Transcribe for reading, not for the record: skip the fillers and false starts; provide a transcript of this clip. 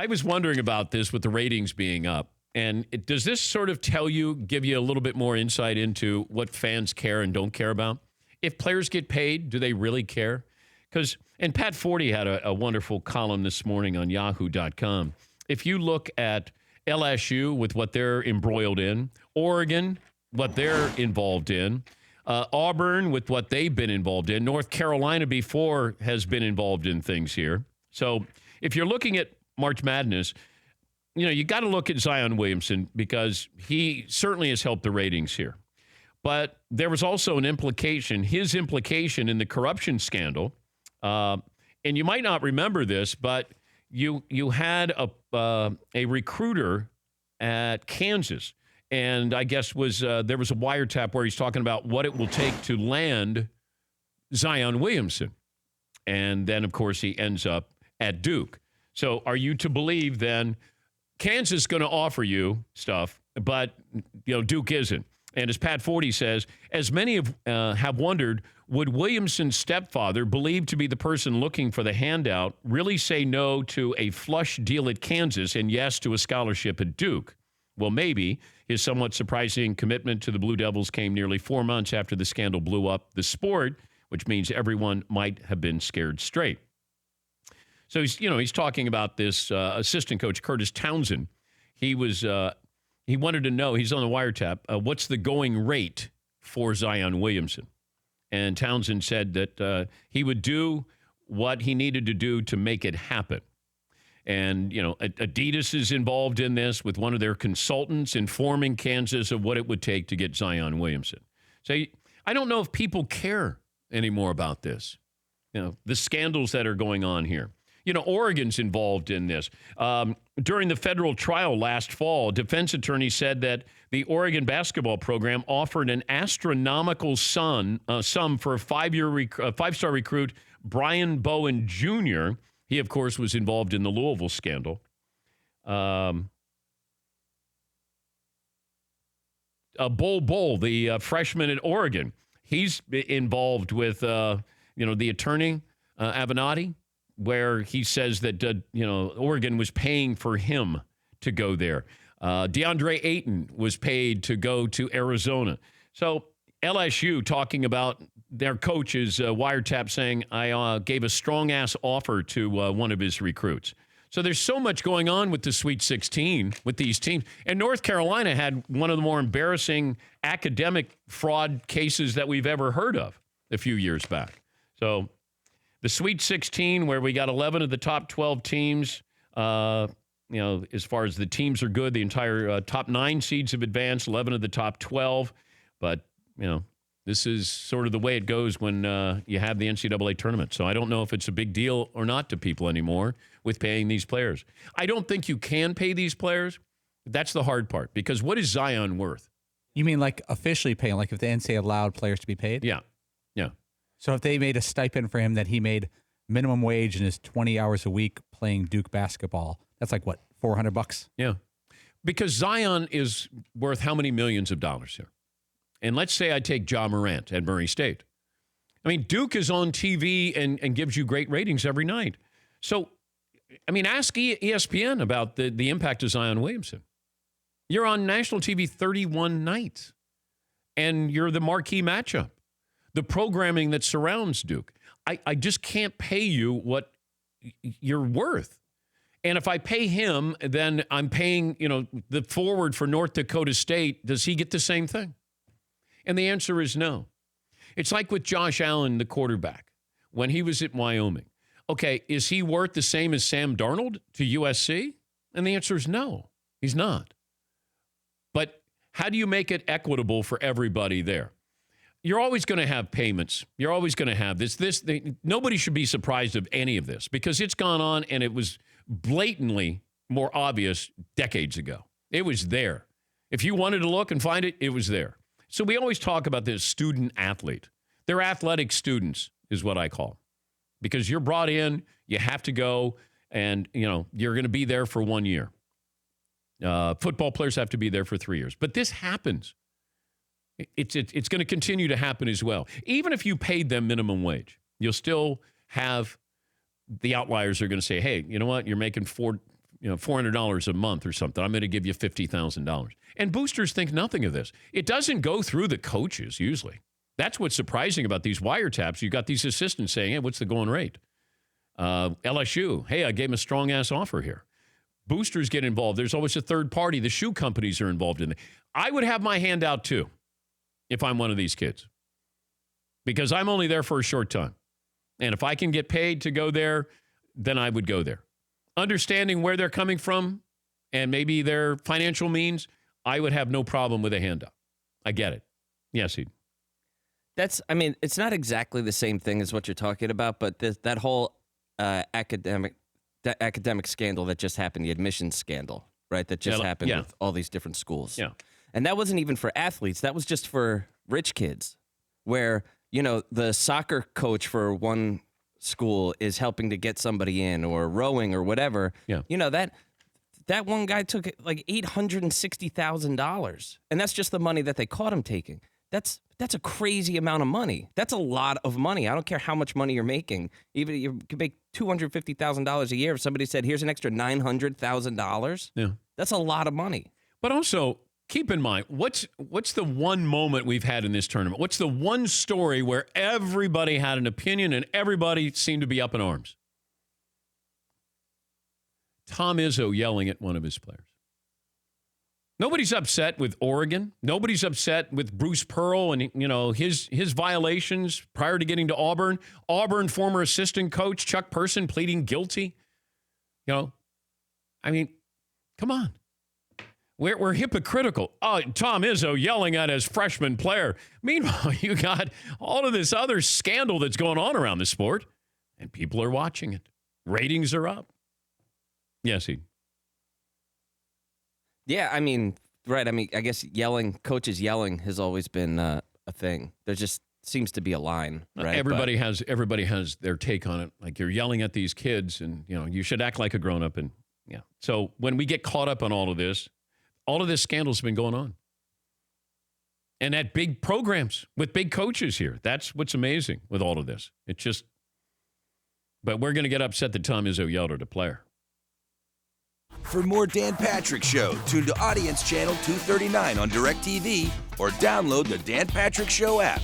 I was wondering about this with the ratings being up. And does this sort of give you a little bit more insight into what fans care and don't care about? If players get paid, do they really care? And Pat Forty had a wonderful column this morning on yahoo.com. If you look at LSU with what they're embroiled in, Oregon, what they're involved in, Auburn with what they've been involved in, North Carolina before has been involved in things here. So if you're looking at March Madness, you got to look at Zion Williamson because he certainly has helped the ratings here. But there was also his implication in the corruption scandal. And you might not remember this, but you had a recruiter at Kansas, and I guess there was a wiretap where he's talking about what it will take to land Zion Williamson. And then, of course, he ends up at Duke. So are you to believe then Kansas is going to offer you stuff, but Duke isn't? And as Pat Forty says, as many have wondered, would Williamson's stepfather, believed to be the person looking for the handout, really say no to a flush deal at Kansas and yes to a scholarship at Duke? Well, maybe. His somewhat surprising commitment to the Blue Devils came nearly 4 months after the scandal blew up the sport, which means everyone might have been scared straight. So he's talking about this assistant coach, Curtis Townsend. He wanted to know, he's on the wiretap, what's the going rate for Zion Williamson? And Townsend said that he would do what he needed to do to make it happen. And, Adidas is involved in this with one of their consultants informing Kansas of what it would take to get Zion Williamson. So I don't know if people care anymore about this, the scandals that are going on here. Oregon's involved in this. During the federal trial last fall, defense attorneys said that the Oregon basketball program offered an astronomical sum for a five-star recruit, Brian Bowen Jr. He, of course, was involved in the Louisville scandal. Bull, the freshman at Oregon, he's involved with, the attorney, Avenatti, where he says that, Oregon was paying for him to go there. DeAndre Ayton was paid to go to Arizona. So LSU talking about their coach's wiretap saying, I gave a strong-ass offer to one of his recruits. So there's so much going on with the Sweet 16 with these teams. And North Carolina had one of the more embarrassing academic fraud cases that we've ever heard of a few years back. So the Sweet 16, where we got 11 of the top 12 teams, as far as the teams are good, the entire top 9 seeds have advanced, 11 of the top 12. But, this is sort of the way it goes when you have the NCAA tournament. So I don't know if it's a big deal or not to people anymore with paying these players. I don't think you can pay these players. That's the hard part, because what is Zion worth? You mean like officially paying, like if the NCAA allowed players to be paid? Yeah. So if they made a stipend for him that he made minimum wage in his 20 hours a week playing Duke basketball, that's like what, $400? Yeah. Because Zion is worth how many millions of dollars here? And let's say I take Ja Morant at Murray State. I mean, Duke is on TV and gives you great ratings every night. So, ask ESPN about the impact of Zion Williamson. You're on national TV 31 nights, and you're the marquee matchup. The programming that surrounds Duke. I just can't pay you what you're worth. And if I pay him, then I'm paying, the forward for North Dakota State. Does he get the same thing? And the answer is no. It's like with Josh Allen, the quarterback, when he was at Wyoming. Okay, is he worth the same as Sam Darnold to USC? And the answer is no, he's not. But how do you make it equitable for everybody there? You're always going to have payments. You're always going to have this. Nobody should be surprised of any of this because it's gone on and it was blatantly more obvious decades ago. It was there. If you wanted to look and find it, it was there. So we always talk about this student athlete. They're athletic students is what I call them, because you're brought in, you have to go, and you're going to be there for 1 year. Football players have to be there for 3 years. But this happens. It's going to continue to happen as well. Even if you paid them minimum wage, you'll still have the outliers are going to say, hey, you know what? You're making $400 a month or something. I'm going to give you $50,000. And boosters think nothing of this. It doesn't go through the coaches usually. That's what's surprising about these wiretaps. You got these assistants saying, hey, what's the going rate? LSU, hey, I gave him a strong-ass offer here. Boosters get involved. There's always a third party. The shoe companies are involved in it. I would have my hand out, too, if I'm one of these kids. Because I'm only there for a short time. And if I can get paid to go there, then I would go there. Understanding where they're coming from and maybe their financial means, I would have no problem with a handout. I get it. Yes, Eden. It's not exactly the same thing as what you're talking about, but that whole academic scandal that just happened, the admissions scandal, right? That just happened with all these different schools. Yeah. And that wasn't even for athletes. That was just for rich kids where, the soccer coach for one school is helping to get somebody in, or rowing or whatever. Yeah. That one guy took like $860,000. And that's just the money that they caught him taking. That's a crazy amount of money. That's a lot of money. I don't care how much money you're making. Even you could make $250,000 a year. If somebody said, here's an extra $900,000, that's a lot of money. But also, keep in mind, what's the one moment we've had in this tournament? What's the one story where everybody had an opinion and everybody seemed to be up in arms? Tom Izzo yelling at one of his players. Nobody's upset with Oregon. Nobody's upset with Bruce Pearl and his violations prior to getting to Auburn. Auburn former assistant coach Chuck Person pleading guilty. Come on. We're hypocritical. Oh, Tom Izzo yelling at his freshman player. Meanwhile, you got all of this other scandal that's going on around the sport, and people are watching it. Ratings are up. Yes, Eden. Yeah, right. I guess coaches yelling has always been a thing. There just seems to be a line, right? Everybody has their take on it. Like, you're yelling at these kids, and you should act like a grown up. And so when we get caught up on all of this scandal's been going on, and at big programs with big coaches here. That's what's amazing with all of this. But we're going to get upset that Tom Izzo yelled at a player. For more Dan Patrick Show, tune to Audience Channel 239 on DirecTV or download the Dan Patrick Show app.